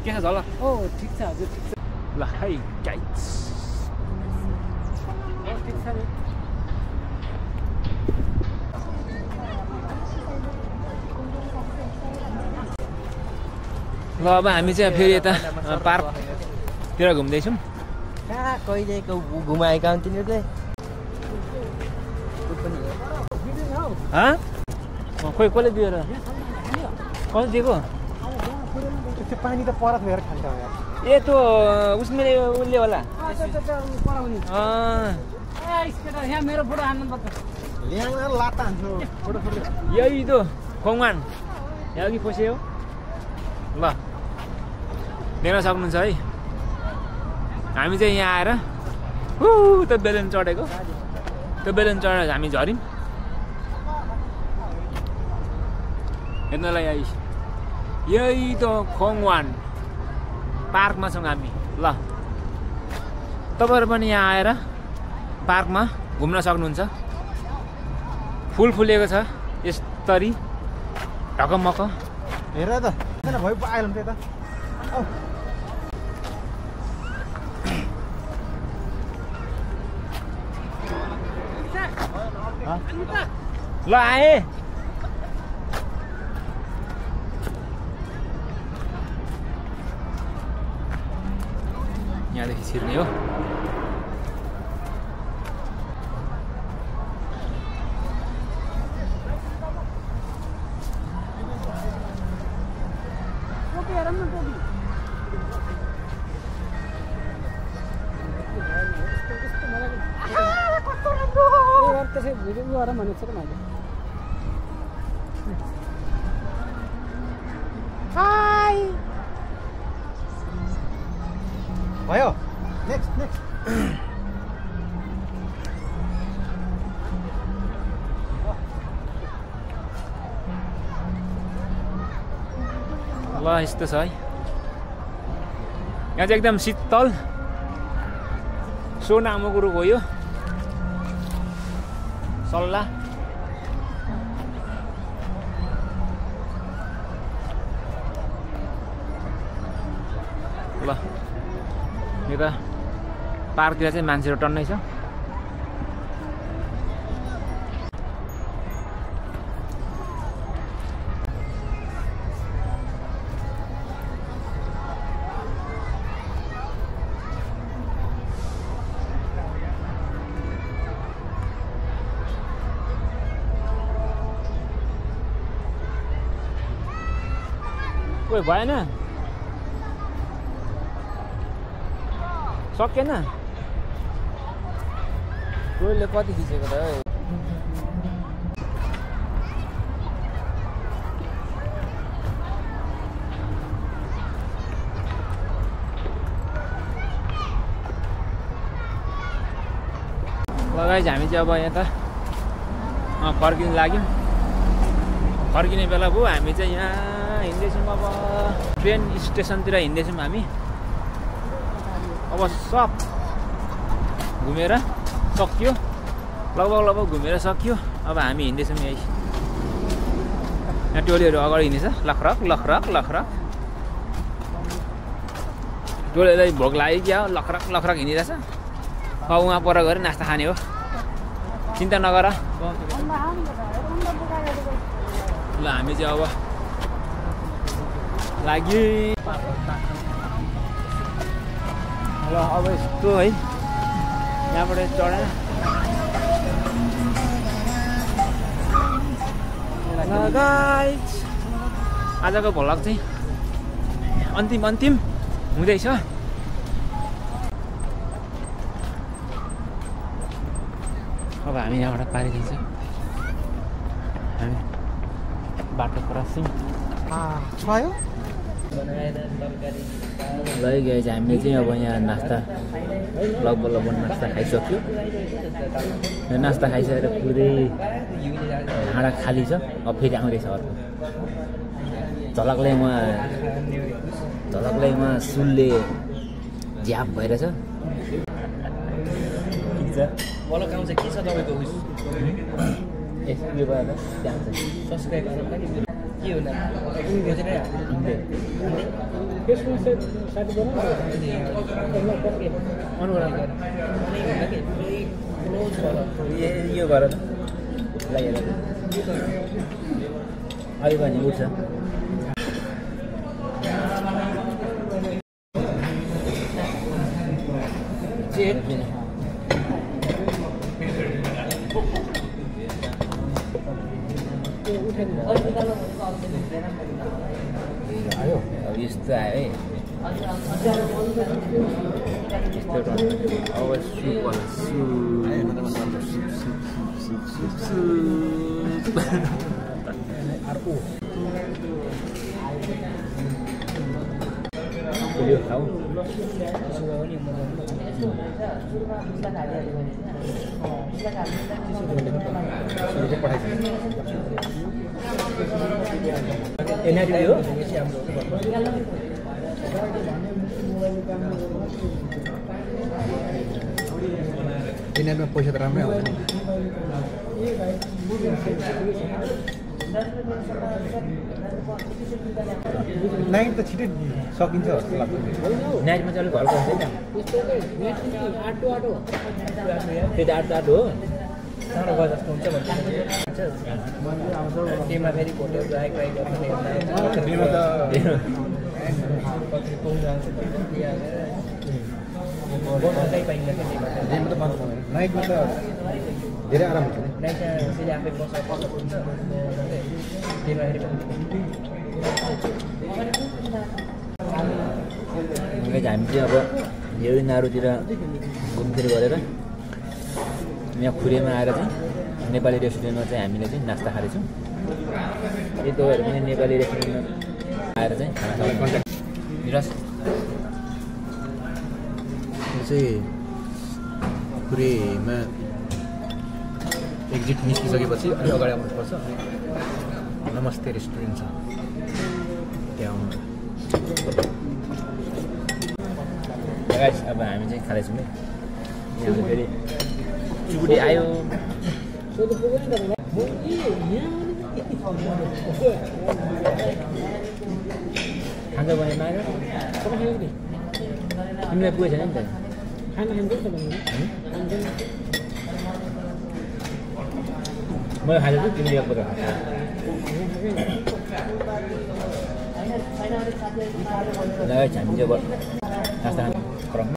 के छ झलक ओ ठिक छ हजुर ठिक छ ल है गाइस ओ ठिक छ नि ल अब हामी चाहिँ फेरि यता पार्कतिर घुम्दैछौँ कहाँ कहिलेको घुमाएका हुन् तिनीहरूले खोइ कसले दिएर कसले दिएको त्यो पानी त परत भएर खान्छ ए त्यो उसले होला यहाँ मेरो फोटो हान्नु पर्छ ल्याङ लाता हान्छु फोटो यही त खोङवान यहाँ अघि पस्यो ल देख्न सक्नुहुन्छ है हामी चाहिँ यहाँ आएर त्यो बेलुन चढेको त्यो बेलुन चढेर हामी झऱ्यौँ हेर्नलाई यही त खोङवान पार्कमा छौँ हामी ल तपाईँहरू पनि यहाँ आएर पार्कमा घुम्न सक्नुहुन्छ फुल फुलेको छ यसरी ढकमक हेर त किन भयो आइलम त्यता ल आए यहाँदेखि छिर्ने हो त्यसै भिडियो गरेर भनेको छ मैले हाई भयो नेक्स्ट ल यस्तो छ है यहाँ चाहिँ एकदम शीतल सोनामुको रुख हो यो सल्लाह ल यता पार्कतिर चाहिँ मान्छेहरू टन्नै छ कोही भएन सकेन कोहीले कति खिचेको त लगाइ हामी चाहिँ अब यता फर्किन लाग्यौँ फर्किने बेला भयो हामी चाहिँ यहाँ हिँड्दैछौँ अब ट्रेन स्टेसनतिर हिँड्दैछौँ हामी अब सब घुमेर सक्यो लगभग घुमेर सक्यो अब हामी हिँड्दैछौँ यही यहाँ टोलीहरू अगाडि हिँड्दैछ लखरक लखरक लखरक टोलीलाई भोक लाग्यो क्या लखरक लखरक हिँडिरहेछ अब उहाँ पर गएर नास्ता खाने हो चिन्ता नगर ल हामी चाहिँ अब लाग्यो ल अब यस्तो है यहाँबाट चढेर गाइस आजको भ्लग चाहिँ अन्तिम हुँदैछ अब हामी यहाँबाट पारिदिन्छ हामी बाटो क्रसिङ भयो ल गाइस हामीले चाहिँ अब यहाँ नास्ता लगभग नास्ता खाइसक्यो नास्ता खाइसकेर पुरै भाँडा खाली छ अब फेरि आउँदैछ अर्को झलकलाई उहाँ सुनले झ्याप भइरहेछ ठिक छ मलाई आउँछ के छ तपाईँको उस यो भएर त्यहाँ छ सब्सक्राइब गर्नु नि के हो नाम फेसबुक साइट यो गर त लागेर अलि पनि उठ्छ आयो अब यस्तो आयो है यस्तो अब सुप होला सुप अर्को यो खाऊ एनआरटी हो यिनीहरूमा पैसा त राम्रै आउँछ नाइट त छिटै सकिन्छ जस्तो लाग्छ नाइटमा चाहिँ अलिक हल्का हुन्छ नि त्यो त आटो हो साह्रो भयो जस्तो हुन्छ भन्छ टीमा फेरि भोटेर ट्राई गर्ने टीमा त कति पुग्न जान्छ पाइन्छ टीमा त बन्द हुँदैन नाइटमा त धेरै आराम हुन्छ नि नाइटमा फेरि आफै बस्छ पुग्छ टीमा फेरि हामी चाहिँ अब यो नारुतिर घुमफिर गरेर यहाँ खुरेमा आएर चाहिँ नेपाली रेस्टुरेन्टमा चाहिँ हामीले चाहिँ नास्ता खाँदैछौँ यही तपाईँहरू पनि नेपाली रेस्टुरेन्टमा आएर चाहिँ खाना खाने कन्ट्याक्ट निरज यो चाहिँ खुरेमा एक्जिट निस्किसकेपछि अलिक अगाडि आउनुपर्छ नमस्ते रेस्टुरेन्ट छ त्यहाँ आउनु अब हामी चाहिँ खाँदैछौँ है यहाँ फेरि चुकुटी आयो खान्छ भने माग्यो तिमीलाई पुगेको छैन नि त मैले खाँदैछु तिमीले एक पल्ट खान्छ हामी चाहिँ अब नास्ता खानु